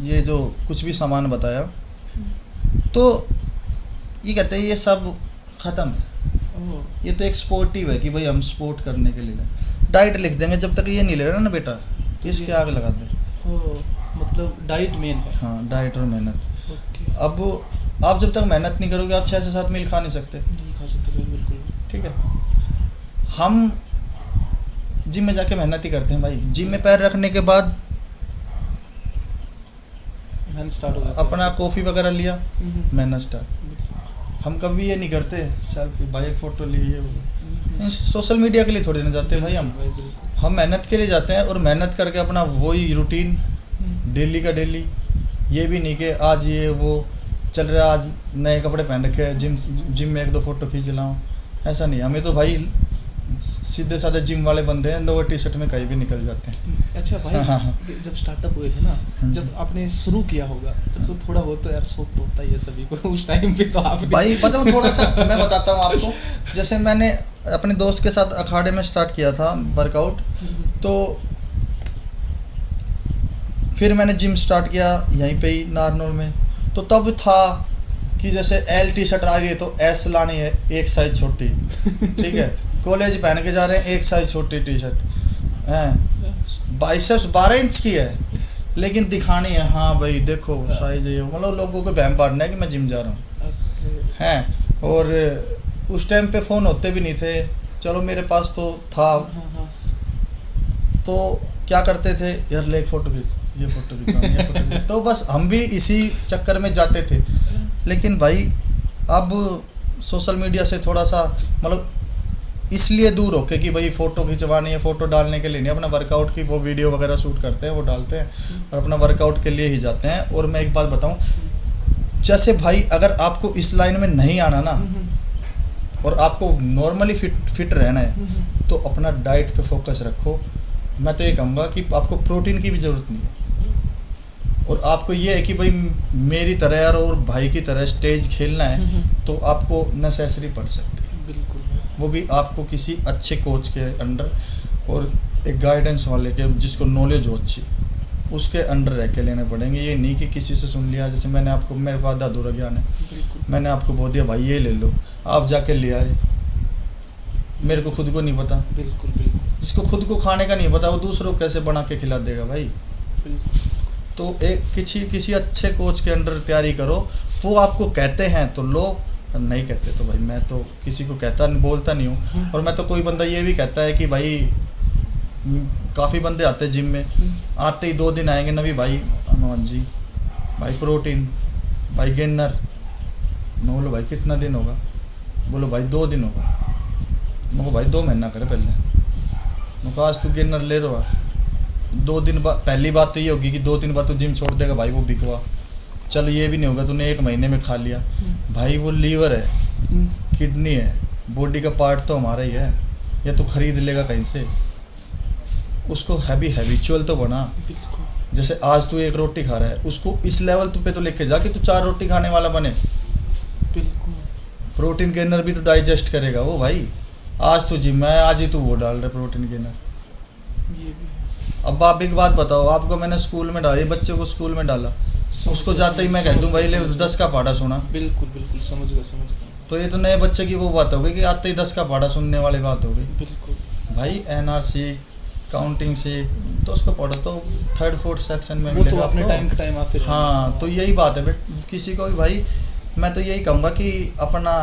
ये जो कुछ भी सामान बताया, तो ये कहते हैं ये सब ख़त्म है, ये तो एक स्पोर्टिव है कि भाई हम स्पोर्ट करने के लिए डाइट लिख देंगे। जब तक ये नहीं ले रहा ना बेटा, इसके आग लगा दे। मतलब डाइट मेन है। हाँ, डाइट और मेहनत। अब आप जब तक मेहनत नहीं करोगे आप 6 से 7 मील खा नहीं सकते। नहीं खा सकते बिल्कुल। ठीक है, हम जिम में जाके मेहनत ही करते हैं भाई। जिम में पैर रखने के बाद स्टार्ट हो जाता अपना कॉफ़ी वगैरह लिया, मेहनत स्टार्ट। हम कभी ये नहीं करते सेल्फी भाई एक फ़ोटो लिए, सोशल मीडिया के लिए थोड़ी ना जाते हैं भाई। हम मेहनत के लिए जाते हैं, और मेहनत करके अपना वही रूटीन डेली का डेली। ये भी नहीं कि आज ये वो चल रहा है, आज नए कपड़े पहन रखे, जिम में 1-2 फ़ोटो खींच लाऊं, ऐसा नहीं। हमें तो भाई सीधे साधे जिम वाले बंदे हैं, लोअर टी शर्ट में कहीं भी निकल जाते हैं। अच्छा भाई, जब स्टार्टअप हुए थे ना, जब आपने शुरू किया होगा तब तो थोड़ा बहुत तो यार शौक तो होता ही है सभी को उस टाइम पे। तो आप भाई मतलब थोड़ा सा मैं बताता हूँ आपको। जैसे मैंने अपने दोस्त के साथ अखाड़े में स्टार्ट किया था वर्कआउट, तो फिर मैंने जिम स्टार्ट किया यहीं पे ही नारनौल में। तो तब था कि जैसे एल टी शर्ट आ रही है तो एस लानी है, एक साइज छोटी, ठीक है। कॉलेज पहन के जा रहे हैं, एक साइज छोटी टी शर्ट हैं, बाइसेप्स 12 इंच की है, लेकिन दिखानी है हाँ भाई देखो साइज ये, मतलब लोगों को बहम पाड़ना है कि मैं जिम जा रहा हूँ हैं। और उस टाइम पे फ़ोन होते भी नहीं थे, चलो मेरे पास तो था। तो क्या करते थे यार, ले एक फ़ोटो खींच, ये फ़ोटो खींच, तो बस हम भी इसी चक्कर में जाते थे। लेकिन भाई अब सोशल मीडिया से थोड़ा सा मतलब इसलिए दूर होके कि भाई फ़ोटो खिंचवानी है, फ़ोटो डालने के लिए नहीं, अपना वर्कआउट की वो वीडियो वगैरह शूट करते हैं, वो डालते हैं और अपना वर्कआउट के लिए ही जाते हैं। और मैं एक बात बताऊं, जैसे भाई अगर आपको इस लाइन में नहीं आना ना, और आपको नॉर्मली फिट रहना है, तो अपना डाइट पे फोकस रखो। मैं तो ये कहूँगा कि आपको प्रोटीन की भी ज़रूरत नहीं है, और आपको ये है कि भाई मेरी तरह यार और भाई की तरह स्टेज खेलना है, तो आपको नेसेसरी पड़ सकती है। बिल्कुल, वो भी आपको किसी अच्छे कोच के अंडर और एक गाइडेंस वाले के जिसको नॉलेज हो अच्छी, उसके अंडर रह के लेने पड़ेंगे। ये नहीं कि किसी से सुन लिया, जैसे मैंने आपको, मेरे को आधा अधूरा ज्ञान है, मैंने आपको बोल दिया भाई ये ले लो, आप जाके ले आए, मेरे को खुद को नहीं पता। बिल्कुल बिल्कुल। जिसको खुद को खाने का नहीं पता वो दूसरों को कैसे बना के खिला देगा भाई। तो एक किसी अच्छे कोच के अंडर तैयारी करो। वो आपको कहते हैं तो लो, नहीं कहते तो भाई मैं तो किसी को बोलता नहीं हूँ। और मैं तो कोई बंदा ये भी कहता है कि भाई काफ़ी बंदे आते हैं जिम में, आते ही 2 दिन आएंगे नवी भाई अनुमान जी भाई प्रोटीन भाई गेनर। मैं बोलो भाई कितना दिन होगा, बोलो भाई 2 दिन होगा। मैं को भाई 2 महीना करे पहले, मैं को आज तू गेनर ले रहा 2 दिन बाद। पहली बात तो ये होगी कि 2 दिन बाद तो जिम छोड़ देगा भाई, वो बिकवा। चलो ये भी नहीं होगा तूने 1 महीने में खा लिया भाई, वो लीवर है, किडनी है, बॉडी का पार्ट तो हमारा ही है, या तो खरीद लेगा कहीं से। उसको हैबिचुअल तो बना। जैसे आज तू 1 रोटी खा रहा है, उसको इस लेवल पे तो लेके जा कि तू 4 रोटी खाने वाला बने। बिल्कुल। प्रोटीन गेनर भी तो डाइजेस्ट करेगा वो भाई। आज तो जिम है, आज ही तू वो डाल रहा प्रोटीन गेनर। ये भी है। अब आप एक बात बताओ, आपको मैंने स्कूल में डाला, ये बच्चे को स्कूल में डाला, उसको जाते ही मैं कह दूं भाई ले 10 का पढ़ा सुना, बिल्कुल बिल्कुल, समझ गया। तो ये तो नए बच्चे की वो बात हो गई कि आते ही 10 का पढ़ा सुनने वाली बात हो गई। बिल्कुल भाई एनआरसी काउंटिंग से तो उसको पढ़ो तो 3rd 4th सेक्शन में वो तो मिलेगा अपने आपको। टाइम के टाइम आते रहे। हाँ, तो यही बात है किसी को भी भाई मैं तो यही कहूँगा कि अपना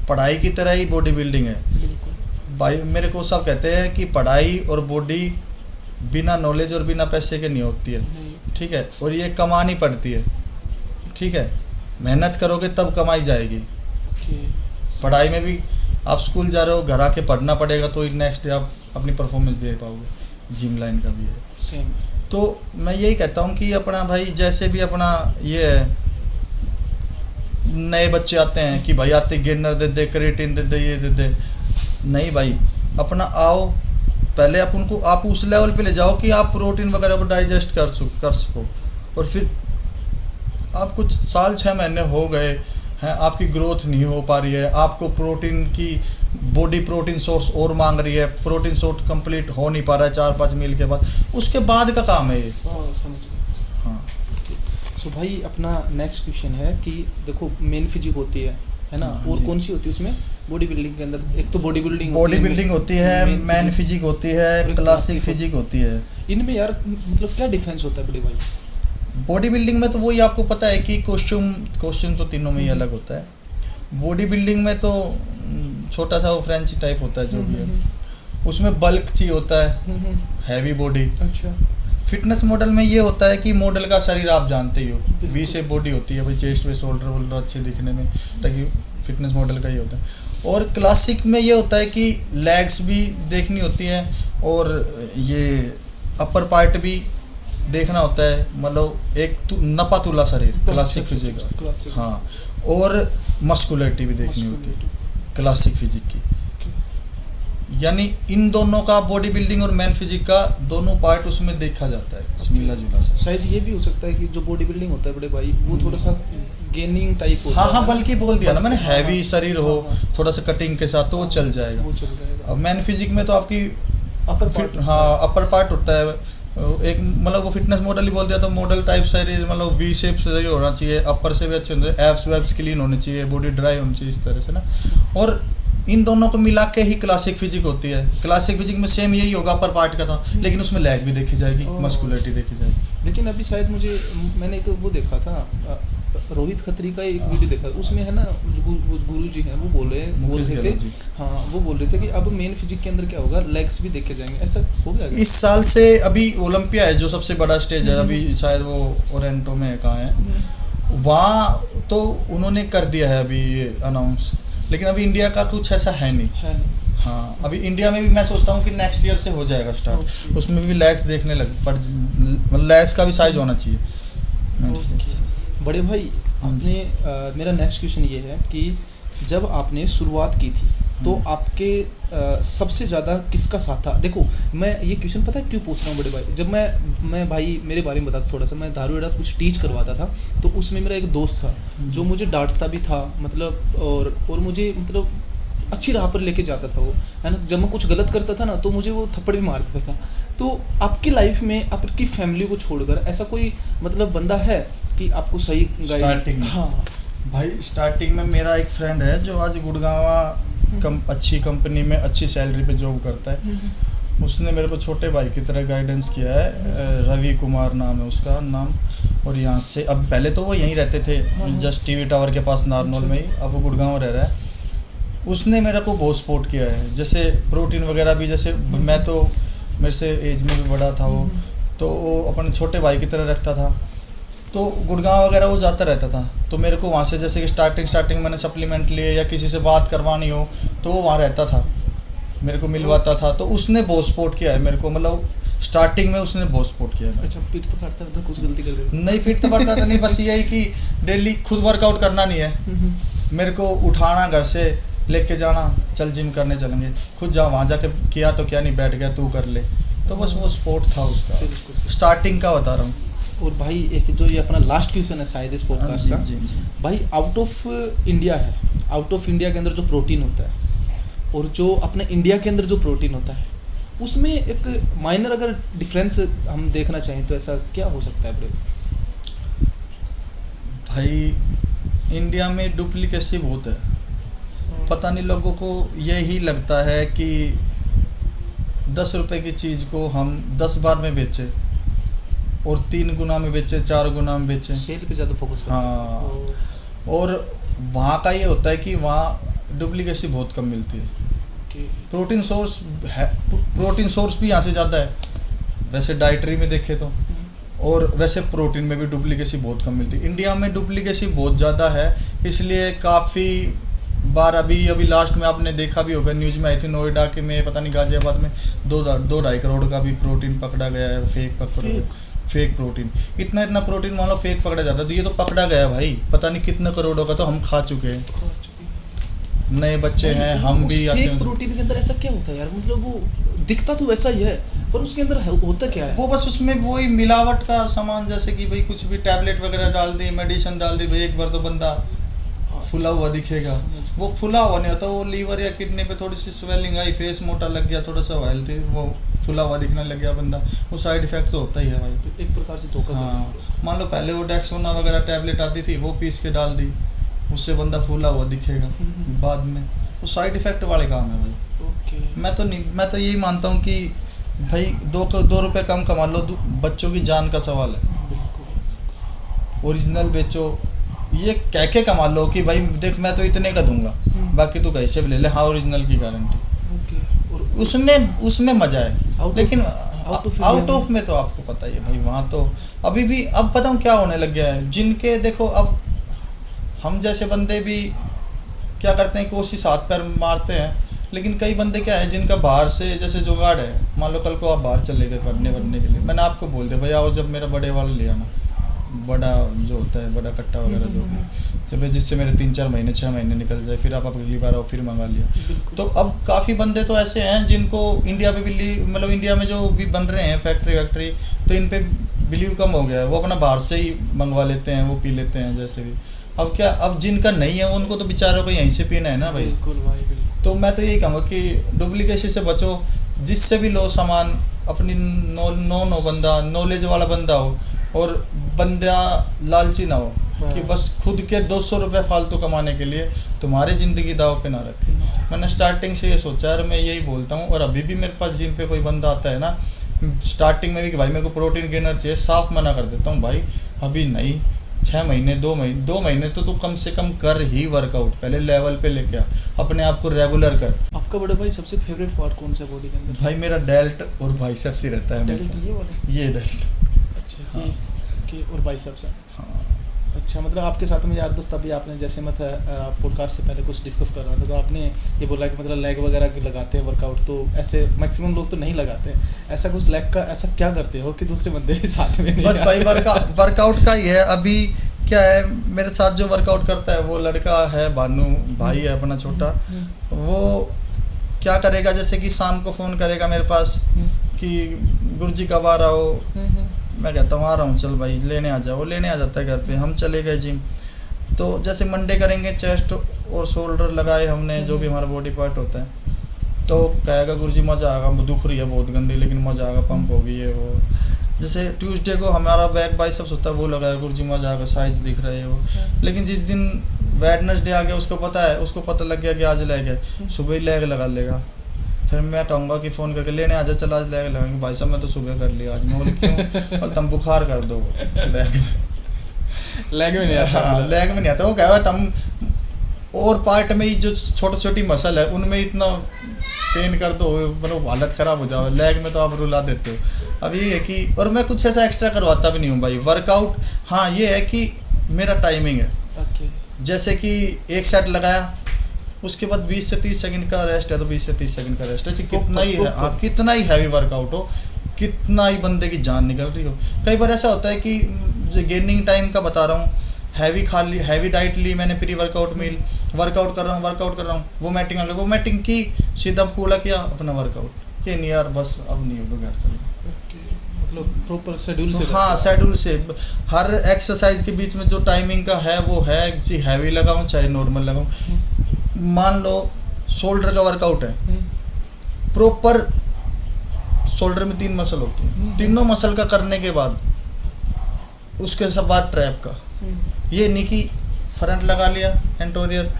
पढ़ाई की तरह ही बॉडी बिल्डिंग है बिल्कुल। भाई। मेरे को सब कहते हैं कि पढ़ाई और बॉडी बिना नॉलेज और बिना पैसे के नहीं होती है, नहीं। ठीक है, और ये कमानी पड़ती है, ठीक है, मेहनत करोगे तब कमाई जाएगी। ओके। पढ़ाई में भी आप स्कूल जा रहे हो, घर आके पढ़ना पड़ेगा तो नेक्स्ट डे आप अपनी परफॉर्मेंस दे पाओगे। जिम लाइन का भी है। सेम। तो मैं यही कहता हूँ कि अपना भाई जैसे भी अपना ये है, नए बच्चे आते हैं कि भाई आते गेनर दे दे, क्रिएटिन दे दे, ये दे दे, नहीं भाई, अपना आओ पहले आप उस लेवल पे ले जाओ कि आप प्रोटीन वगैरह को डाइजेस्ट कर सको, और फिर आप कुछ साल 6 महीने हो गए हैं, आपकी ग्रोथ नहीं हो पा रही है, आपको प्रोटीन की बॉडी प्रोटीन सोर्स और मांग रही है, प्रोटीन सोर्स कंप्लीट हो नहीं पा रहा है 4-5 मील के बाद, उसके बाद का काम है ये। समझ गया। हाँ। सो भाई अपना नेक्स्ट क्वेश्चन है कि देखो मेन फिजिक होती है ना, हाँ और जी। कौन सी होती है उसमें बॉडी बिल्डिंग के अंदर? एक तो बॉडी बिल्डिंग होती है, मैन फिजिक होती है, क्लासिक फिजिक होती है। इनमें यार मतलब क्या डिफरेंस होता है बड़े भाई? बॉडी बिल्डिंग में तो वही आपको पता है कि कॉस्ट्यूम तो तीनों में ही अलग होता है। बॉडी बिल्डिंग में तो छोटा सा वो फ्रेंच टाइप होता है जो भी है, उसमें बल्क चाहिए होता है, हैवी बॉडी। अच्छा। फिटनेस मॉडल में ये होता है कि मॉडल का शरीर आप जानते ही हो, वी शेप बॉडी होती है भाई, चेस्ट वे शोल्डर वोल्डर अच्छे दिखने में, ताकि फिटनेस मॉडल का ये होता है। और क्लासिक में ये होता है कि लेग्स भी देखनी होती है और ये अपर पार्ट भी देखना होता है, मतलब एक नपा तुला शरीर, क्लासिक फिजिक का। हाँ, और मस्कुलरिटी भी देखनी होती है क्लासिक फिजिक की। यानी इन दोनों का बॉडी बिल्डिंग और मैन फिजिक का दोनों पार्ट उसमें देखा जाता है, मिला जुला सा। शायद ये भी हो सकता है कि जो बॉडी बिल्डिंग होता है बड़े भाई वो थोड़ा सा गेनिंग टाइप होता है। हाँ, बल्कि बोल दिया ना मैंने, हैवी हाँ, शरीर हो हाँ, थोड़ा सा कटिंग के साथ तो वो चल जाएगा। वो चल जाएगा। अब मैन फिजिक में तो आपकी अपर पार्ट। हाँ, अपर पार्ट होता है एक, मतलब वो फिटनेस मॉडल ही बोल दिया तो मॉडल टाइप शरीर, मतलब वी शेप शरीर होना चाहिए, अपर से भी अच्छे होने चाहिए, एब्स वेब्स क्लीन होने चाहिए, बॉडी ड्राई होनी चाहिए, इस तरह से ना। और इन दोनों को मिला के ही क्लासिक फिजिक होती है। क्लासिक फिजिक में सेम यही होगा, अपर पार्ट का था, लेकिन उसमें लेग भी देखी जाएगी, मस्कुलरिटी देखी जाएगी। लेकिन अभी शायद मैंने एक वो देखा था, रोहित खत्री का एक वीडियो देखा, उसमें है ना गुरु जी हैं, वो बोल रहे थे, हाँ वो बोल रहे थे कि अब मेन फिजिक के अंदर क्या होगा, लेग्स भी देखे जाएंगे, ऐसा हो गया? इस साल से अभी ओलंपिया है जो सबसे बड़ा स्टेज है, अभी शायद वो ओरेंटो में कहाँ है, वहाँ तो उन्होंने कर दिया है अभी ये अनाउंस, लेकिन अभी इंडिया का कुछ ऐसा है नहीं। हाँ, अभी इंडिया में भी मैं सोचता हूँ कि नेक्स्ट ईयर से हो जाएगा स्टार्ट, उसमें भी लेग्स देखने लग पर लेग्स का भी साइज होना चाहिए। बड़े भाई आपने मेरा नेक्स्ट क्वेश्चन ये है कि जब आपने शुरुआत की थी तो आपके सबसे ज़्यादा किसका साथ था? देखो मैं ये क्वेश्चन पता है क्यों पूछ रहा हूँ बड़े भाई, जब मैं भाई मेरे बारे में बता थोड़ा सा, मैं दारू कुछ टीच करवाता था, तो उसमें मेरा एक दोस्त था जो मुझे डांटता भी था, मतलब और मुझे मतलब अच्छी राह पर लेके जाता था वो, है ना। जब मैं कुछ गलत करता था ना तो मुझे वो थप्पड़ भी मार देता था। तो आपकी लाइफ में आपकी फैमिली को छोड़कर ऐसा कोई मतलब बंदा है कि आपको सही स्टार्टिंग में? हाँ भाई स्टार्टिंग में मेरा एक फ्रेंड है जो आज गुड़गांव अच्छी कंपनी में अच्छी सैलरी पे जॉब करता है, उसने मेरे को छोटे भाई की तरह गाइडेंस किया है। रवि कुमार नाम है उसका नाम, और यहाँ से अब पहले तो वो यहीं रहते थे, जस्ट टीवी टावर के पास नारनौल में ही, अब वो गुड़गांव रह रहा है। उसने मेरे को बहुत सपोर्ट किया है, जैसे प्रोटीन वगैरह भी, जैसे मैं तो मेरे से एज में भी बड़ा था वो, तो वो अपने छोटे भाई की तरह रखता था, तो गुड़गांव वगैरह वो जाता रहता था, तो मेरे को वहाँ से जैसे कि स्टार्टिंग मैंने सप्लीमेंट लिए या किसी से बात करवानी हो तो वो वहाँ रहता था, मेरे को मिलवाता था, तो उसने बहुत सपोर्ट किया है मेरे को, मतलब स्टार्टिंग में उसने बहुत सपोर्ट किया है। अच्छा, पीठ तो फाड़ता था, कुछ गलती कर देता? नहीं, पीठ तो फाड़ता था नहीं, बस यही कि डेली खुद वर्कआउट करना नहीं है, मेरे को उठाना, घर से लेके जाना, चल जिम करने चलेंगे, खुद जा, वहाँ जाके किया तो क्या नहीं, बैठ गया तू कर ले, तो बस वो स्पोर्ट था उसका, बिल्कुल। स्टार्टिंग का बता रहा हूँ। और भाई एक जो ये अपना लास्ट क्वेश्चन है शायद इस पॉडकास्ट जी का, जी जी। भाई आउट ऑफ इंडिया है, आउट ऑफ इंडिया के अंदर जो प्रोटीन होता है और जो अपने इंडिया के अंदर जो प्रोटीन होता है, उसमें एक माइनर अगर डिफरेंस हम देखना चाहें तो ऐसा क्या हो सकता है ब्रो? भाई इंडिया में डुप्लीकेसी बहुत है, पता नहीं लोगों को यही लगता है कि 10 रुपए की चीज़ को हम 10 बार में बेचे और 3 गुना में बेचे, 4 गुना में बेचे। सेल पे ज़्यादा फोकस करते हाँ, हैं। और वहाँ का ये होता है कि वहाँ डुप्लीकेसी बहुत कम मिलती है। ओके। प्रोटीन सोर्स भी यहाँ से ज़्यादा है वैसे डाइटरी में देखे तो, और वैसे प्रोटीन में भी डुप्लीकेसी बहुत कम मिलती है। इंडिया में डुप्लीकेसी बहुत ज़्यादा है, इसलिए काफ़ी बार अभी लास्ट में आपने देखा भी होगा, न्यूज़ में आई थी नोएडा के में, पता नहीं गाजियाबाद में 2-2.5 करोड़ का भी प्रोटीन पकड़ा गया है, फेक प्रोटीन। इतना प्रोटीन मान लो फेक पकड़ा जाता है, तो ये तो पकड़ा गया है भाई, पता नहीं कितने करोड़ों का तो हम खा चुके हैं। नए बच्चे हैं, हम भी आते हैं। प्रोटीन के अंदर ऐसा क्या होता है यार, मतलब वो दिखता तो वैसा ही है पर उसके अंदर होता क्या है? वो बस उसमें वही मिलावट का सामान, जैसे कि भाई कुछ भी टैबलेट वगैरह डाल दी, मेडिसिन डाल दी, भाई एक बार तो बंदा फुला हुआ दिखेगा। वो फुला हुआ नहीं होता, वो लीवर या किडनी पे थोड़ी सी स्वेलिंग आई, फेस मोटा लग गया, थोड़ा सा ऑयल थी, वो फुला हुआ दिखने लग गया बंदा, वो साइड इफेक्ट तो होता ही है भाई, एक प्रकार से धोखा। हाँ, मान लो पहले वो डेक्सोना वगैरह टैबलेट आती थी, वो पीस के डाल दी, उससे बंदा फूला हुआ दिखेगा बाद में, वो साइड इफेक्ट वाले काम है भाई। ओके। मैं तो यही मानता हूँ कि भाई 2 रुपये कम कमा लो, बच्चों की जान का सवाल है, ओरिजिनल बेचो, ये कह के कमा लो कि भाई देख मैं तो इतने का दूंगा, बाकी तो कैसे भी ले ले, हाँ ओरिजिनल की गारंटी। और उसमें मजा है, लेकिन आउट ऑफ में तो आपको पता ही है भाई, वहाँ तो अभी भी अब पता हूँ क्या होने लग गया है, जिनके देखो अब हम जैसे बंदे भी क्या करते हैं, कोशिश हाथ पैर मारते हैं, लेकिन कई बंदे क्या है जिनका बाहर से जैसे जुगाड़ है, मान लो कल को आप बाहर चले गए पढ़ने के लिए, मैंने आपको बोल दिया भाई आओ, जब मेरा बड़े वाला ले आना, बड़ा जो होता है बड़ा कट्टा वगैरह जो भी, जब जिससे मेरे 3-4 महीने 6 महीने निकल जाए, फिर आप अगली बार आओ फिर मंगा लिया। तो अब काफ़ी बंदे तो ऐसे हैं जिनको इंडिया पे मतलब इंडिया में जो भी बन रहे हैं फैक्ट्री, तो इन पे बिलीव कम हो गया है, वो अपना बाहर से ही मंगवा लेते हैं, वो पी लेते हैं जैसे भी। अब क्या, अब जिनका नहीं है उनको तो बेचारों को यहीं से पीना है ना भाई। बिल्कुल भाई, बिल्कुल। तो मैं तो यही कहूँगा कि डुप्लीकेसी से बचो, जिससे भी लो सामान, अपनी बंदा नॉलेज वाला बंदा हो, और बंदा लालची ना हो कि बस खुद के 200 रुपये फालतू कमाने के लिए तुम्हारी ज़िंदगी दाव पे ना रखे। मैंने स्टार्टिंग से ये सोचा और मैं यही बोलता हूँ, और अभी भी मेरे पास जिम पे कोई बंदा आता है ना, स्टार्टिंग में भी कि भाई मेरे को प्रोटीन गेनर चाहिए, साफ मना कर देता हूँ भाई अभी नहीं, 6 महीने 2 महीने तो तू कम से कम कर ही वर्कआउट, पहले लेवल पे लेके आ, अपने आप को रेगुलर कर। आपका बड़ा भाई सबसे फेवरेट पार्ट कौन सा बॉडी के अंदर? भाई मेरा डेल्ट और बाइसेप्स ही रहता है हमेशा। ये वाला? ये डेल्ट। अच्छा। हाँ। कि और बाइसेप्स है। हाँ। अच्छा, मतलब आपके साथ में यार दोस्त अभी आपने जैसे पॉडकास्ट से पहले कुछ डिस्कस कर रहा था, तो आपने ये बोला कि मतलब लेग वगैरह की लगाते हैं वर्कआउट, तो ऐसे मैक्सिमम लोग तो नहीं लगाते, ऐसा कुछ लेग का ऐसा क्या करते हो कि दूसरे बंदे भी साथ में नहीं? बस भाई वर्कआउट का ही है। अभी क्या है, मेरे साथ जो वर्कआउट करता है वो लड़का है, भानु भाई है अपना छोटा, वो क्या करेगा, जैसे कि शाम को फ़ोन करेगा मेरे पास कि गुरुजी कब आ रहा हो, मैं कहता हूँ आ रहा हूँ, चल भाई लेने आ जाओ, वो लेने आ जाता है घर पे, हम चले गए जिम। तो जैसे मंडे करेंगे चेस्ट और शोल्डर लगाए हमने, जो भी हमारा बॉडी पार्ट होता है, तो कहेगा गुरुजी मज़ा आएगा, दुख रही है बहुत गंदी लेकिन मज़ा आएगा, पंप होगी ये वो। जैसे ट्यूसडे को हमारा बैक बाइसेप्स होता है, वो लगाया गुरुजी मज़ा आएगा, साइज दिख रहा है वो। लेकिन जिस दिन वेडनेसडे आ गया, उसको पता लग गया कि आज लेग है, सुबह ही लेग लगा लेगा, फिर मैं कहूँगा कि फ़ोन करके लेने आ जा, चल आज लेग लगाएंगे। भाई साहब मैं तो सुबह कर लिया आज, मैं बोले क्यों, और तुम बुखार कर दो लेग में नहीं आता। हाँ, लेग में नहीं आता, वो कहेगा तुम और पार्ट में ही जो छोटी मसल है उनमें इतना पेन कर दो, मतलब हालत ख़राब हो जाओ, लेग में तो आप रुला देते हो। अब ये है कि, और मैं कुछ ऐसा एक्स्ट्रा करवाता भी नहीं हूँ भाई वर्कआउट। हाँ ये है कि मेरा टाइमिंग है, जैसे कि एक सेट लगाया, उसके बाद 20 से 30 सेकंड का रेस्ट है, तो 20 से 30 सेकंड का रेस्ट है, कितना ही है, हाँ कितना ही हैवी वर्कआउट हो, कितना ही बंदे की जान निकल रही हो। कई बार ऐसा होता है कि गेनिंग टाइम का बता रहा हूँ, हैवी डाइट ली मैंने, प्री वर्कआउट मील, वर्कआउट कर रहा हूँ, वोमेटिंग आ गई, वोमेटिंग की, सीधा कूड़ा किया अपना वर्कआउट, कि नहीं यार बस अब नहीं होगा घर चलो। मतलब प्रॉपर शेड्यूल से हाँ शेड्यूल से हर एक्सरसाइज के बीच में जो टाइमिंग का है वो है, चाहे हैवी लगाऊं चाहे नॉर्मल लगाऊं। मान लो शोल्डर का वर्कआउट है, प्रॉपर शोल्डर में 3 मसल होती है, तीनों मसल का करने के बाद उसके सब बाद ट्रैप का, ये नहीं कि फ्रंट लगा लिया एंटोरियर,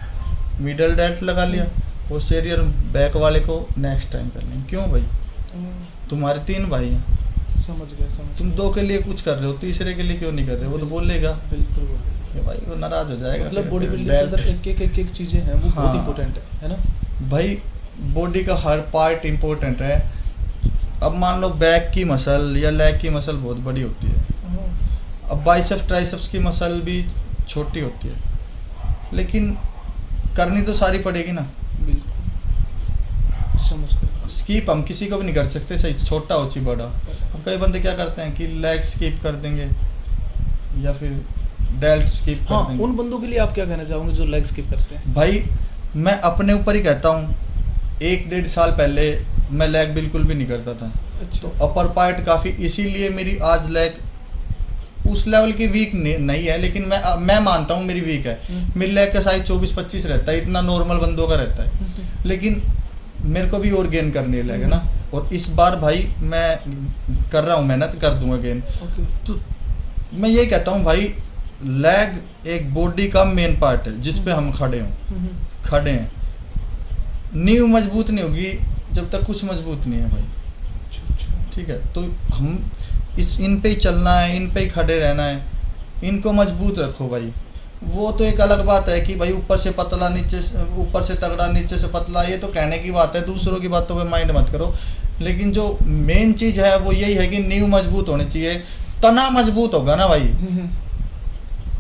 मिडल डेल्ट लगा लिया, पोस्टीरियर बैक वाले को नेक्स्ट टाइम कर लेंगे। क्यों भाई, तुम्हारे 3 भाई हैं, समझ गया तुम 2 के लिए कुछ कर रहे हो, तीसरे के लिए क्यों नहीं कर रहे हो? वो तो बोलेगा, बिल्कुल बोलेगा भाई वो नाराज हो जाएगा। मतलब बॉडी बिल्डिंग के अंदर एक चीजें हैं वो बहुत इंपॉर्टेंट है ना भाई, बॉडी का हर पार्ट इंपॉर्टेंट है। अब मान लो बैक की मसल या लेग की मसल बहुत बड़ी होती है, अब बाइसेप्स ट्राइसेप्स की मसल भी छोटी होती है, लेकिन करनी तो सारी पड़ेगी ना। बिल्कुल समझ गया। स्कीप हम किसी को भी नहीं कर सकते, सही छोटा हो चाहे बड़ा। अब कई बंदे क्या करते हैं कि लेग स्कीप कर देंगे या फिर डेल्ट स्कीप कर देंगे। उन बंदों के लिए आप क्या कहना चाहोगे जो लेग स्किप करते हैं? भाई मैं अपने ऊपर ही कहता हूँ, 1-1.5 साल पहले मैं लेग बिल्कुल भी नहीं करता था। अच्छा। तो अपर पार्ट काफ़ी, इसीलिए मेरी आज लेग उस लेवल की वीक नहीं है, लेकिन मैं मानता हूँ मेरी वीक है। मेरी लेग का साइज 24-25 रहता है, इतना नॉर्मल बंदों का रहता है, लेकिन मेरे को भी और गेन करनी है ना। और इस बार भाई मैं कर रहा हूँ, मेहनत कर दूंगा गेन। तो मैं ये कहता हूँ भाई, लेग एक बॉडी का मेन पार्ट है जिस पे हम खड़े हैं। नींव मजबूत नहीं होगी जब तक कुछ मजबूत नहीं है भाई, ठीक है। तो हम इन पे ही चलना है, इन पे ही खड़े रहना है, इनको मजबूत रखो भाई। वो तो एक अलग बात है कि भाई ऊपर से पतला, नीचे से ऊपर से तगड़ा, नीचे से पतला, ये तो कहने की बात है, दूसरों की बातों पे माइंड मत करो। लेकिन जो मेन चीज़ है वो यही है कि नींव मजबूत होनी चाहिए। तना मजबूत होगा ना भाई,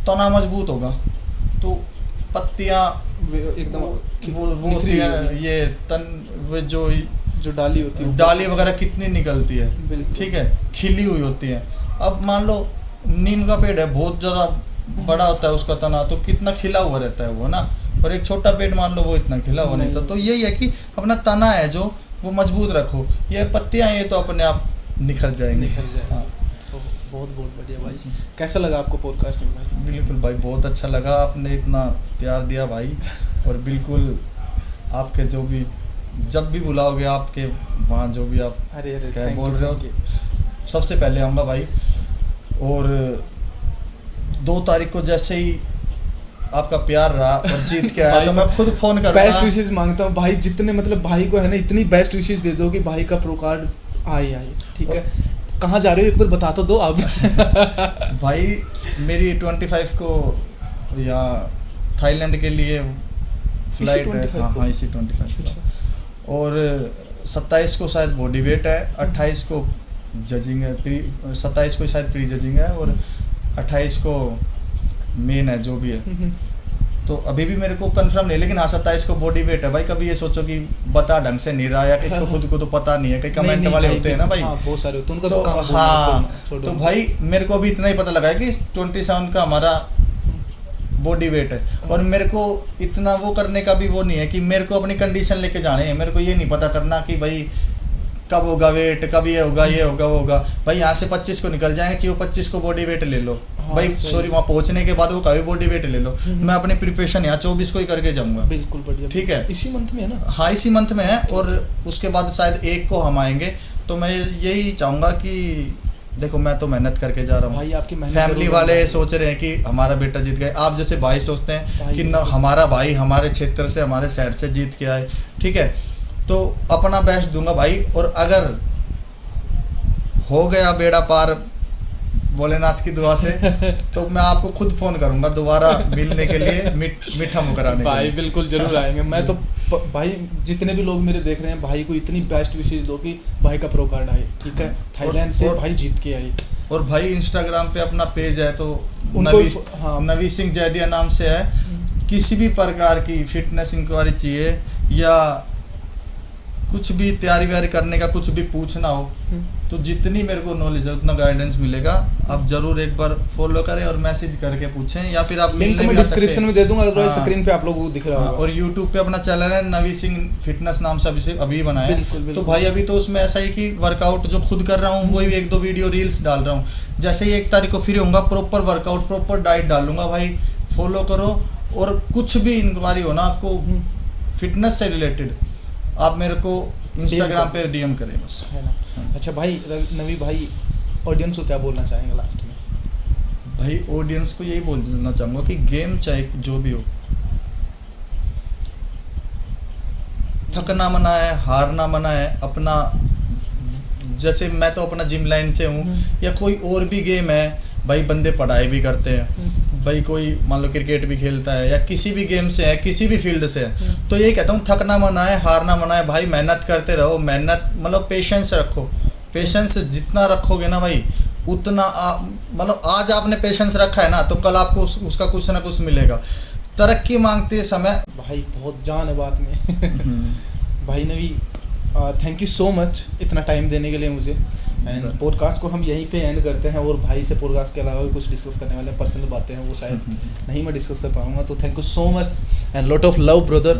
तना मजबूत होगा तो पत्तियाँ एकदम वो होती है, ये तन वो जो डाली होती है, डाली वगैरह कितनी निकलती है, ठीक है, खिली हुई होती है। अब मान लो नीम का पेड़ है, बहुत ज़्यादा बड़ा होता है उसका तना, तो कितना खिला हुआ रहता है वो ना। और एक छोटा पेड़ मान लो वो इतना खिला हुआ नहीं था। तो यही है कि अपना तना है जो वो मजबूत रखो। ये पत्तियाँ ये तो अपने आप निखर जाएंगे। हाँ, बहुत बढ़िया भाई। कैसा लगा आपको पॉडकास्ट में भाई? बिल्कुल भाई, बहुत अच्छा लगा, आपने इतना प्यार दिया भाई। और बिल्कुल आपके जो भी, जब भी बुलाओगे आपके वहाँ जो भी आप क्या बोल रहे हो, सबसे पहले आऊँगा भाई। और 2 तारीख को जैसे ही आपका प्यार रहा और जीत के आया तो मैं खुद फोन करूँगा। बेस्ट विशेस मांगता हूँ भाई, जितने मतलब भाई को है ना इतनी बेस्ट विशेस दे दो कि भाई का प्रो कार्ड आए, ठीक है। कहाँ जा रहे हो एक बार बता तो दो आप। भाई मेरी 25 को यहाँ थाईलैंड के लिए फ्लाइट है। हाँ, इसी 25 को। और 27 को शायद बॉडी वेट है, 28 को जजिंग है, 27 को शायद प्री जजिंग है, और 28 को मेन है जो भी है। तो अभी भी मेरे को कंफर्म नहीं, लेकिन हाँ 27 को बॉडी वेट है भाई। कभी ये सोचो कि बता ढंग से नहीं रहा, या इसको खुद को तो पता नहीं है, कई कमेंट वाले होते हैं ना भाई, बहुत सारे होते हैं, उनका तो काम हाँ। तो भाई मेरे को अभी इतना ही पता लगा है कि 27 का हमारा बॉडी वेट है। और मेरे को इतना वो करने का भी वो नहीं है कि मेरे को अपनी कंडीशन लेके जाने हैं। मेरे को ये नहीं पता करना कि भाई कब होगा वेट, कब ये होगा वो होगा। भाई यहाँ से 25 को निकल जाएंगे, चाहिए 25 को बॉडी वेट ले लो। हाँ, भाई सॉरी, वहाँ पहुँचने के बाद वो कभी बॉडी वेट ले लो। मैं अपनी प्रिपरेशन यहाँ 24 को ही करके जाऊँगा। बिल्कुल बढ़िया, ठीक है, इसी मंथ में है ना? हाँ इसी मंथ में है। और उसके बाद शायद 1 को हम आएंगे। तो मैं यही चाहूँगा कि देखो मैं तो मेहनत करके जा रहा हूँ भाई, आपकी मेहनत फैमिली वाले सोच रहे हैं कि हमारा बेटा जीत गए। आप जैसे भाई सोचते हैं कि न हमारा भाई हमारे क्षेत्र से, हमारे शहर से जीत के आए, ठीक है। तो अपना बेस्ट दूंगा भाई। और अगर हो गया बेड़ा पार भोलेनाथ की दुआ से तो मैं आपको खुद फोन करूंगा दोबारा मिलने के लिए, मीठा मुँह कराने भाई के लिए। बिल्कुल जरूर आएंगे। मैं तो भाई जितने भी लोग मेरे देख रहे हैं, भाई को इतनी बेस्ट विशेष दो कि भाई का प्रो कार्ड आए, ठीक है, थाईलैंड से भाई जीत के आई। और भाई इंस्टाग्राम पे अपना पेज है, तो नवी सिंह जैदिया नाम से है। किसी भी प्रकार की फिटनेस इंक्वायरी चाहिए या कुछ भी तैयारी व्यारी करने का कुछ भी पूछना हो तो जितनी मेरे को नॉलेज है उतना गाइडेंस मिलेगा। आप जरूर एक बार फॉलो करें और मैसेज करके पूछें या फिर आप लिंक मिलने मैं भी आ सकते डिस्क्रिप्शन में हैं। दे दूंगा, अदरवाइज हाँ। स्क्रीन पे आप लोगों को दिख रहा हाँ, होगा। और यूट्यूब पे अपना चैनल है नवी सिंह फिटनेस नाम से अभी बनाया है। बिल्कुल, बिल्कुल। तो भाई अभी तो उसमें ऐसा है कि वर्कआउट जो खुद कर रहा हूँ वही 1-2 वीडियो रील्स डाल रहा हूँ। जैसे ही 1 तारीख को फ्री होऊंगा प्रॉपर वर्कआउट प्रॉपर डाइट डालूंगा भाई, फॉलो करो। और कुछ भी इंक्वायरी हो ना आपको फिटनेस से रिलेटेड आप मेरे को इंस्टाग्राम पे डीएम करें बस, है ना। अच्छा भाई, नवी भाई ऑडियंस को क्या बोलना चाहेंगे लास्ट में? भाई ऑडियंस को यही बोलना चाहूँगा कि गेम चाहे जो भी हो, थकना मना है, हारना मना है। अपना जैसे मैं तो अपना जिम लाइन से हूँ या कोई और भी गेम है भाई, बंदे पढ़ाई भी करते हैं भाई, कोई मान लो क्रिकेट भी खेलता है या किसी भी गेम से है, किसी भी फील्ड से है, तो यही कहता हूँ थकना मना है, हारना मना है भाई। मेहनत करते रहो, मेहनत मतलब पेशेंस रखो। पेशेंस जितना रखोगे ना भाई उतना मतलब आज आपने पेशेंस रखा है ना तो कल आपको उसका कुछ ना कुछ मिलेगा। तरक्की मांगते समय भाई बहुत जान है बात में। भाई नवी, थैंक यू सो मच इतना टाइम देने के लिए मुझे। एंड पॉडकास्ट को हम यहीं पे एंड करते हैं। और भाई से पॉडकास्ट के अलावा भी कुछ डिस्कस करने वाले पर्सनल बातें हैं, वो शायद नहीं मैं डिस्कस कर पाऊंगा। तो thank you so much and lot of love brother.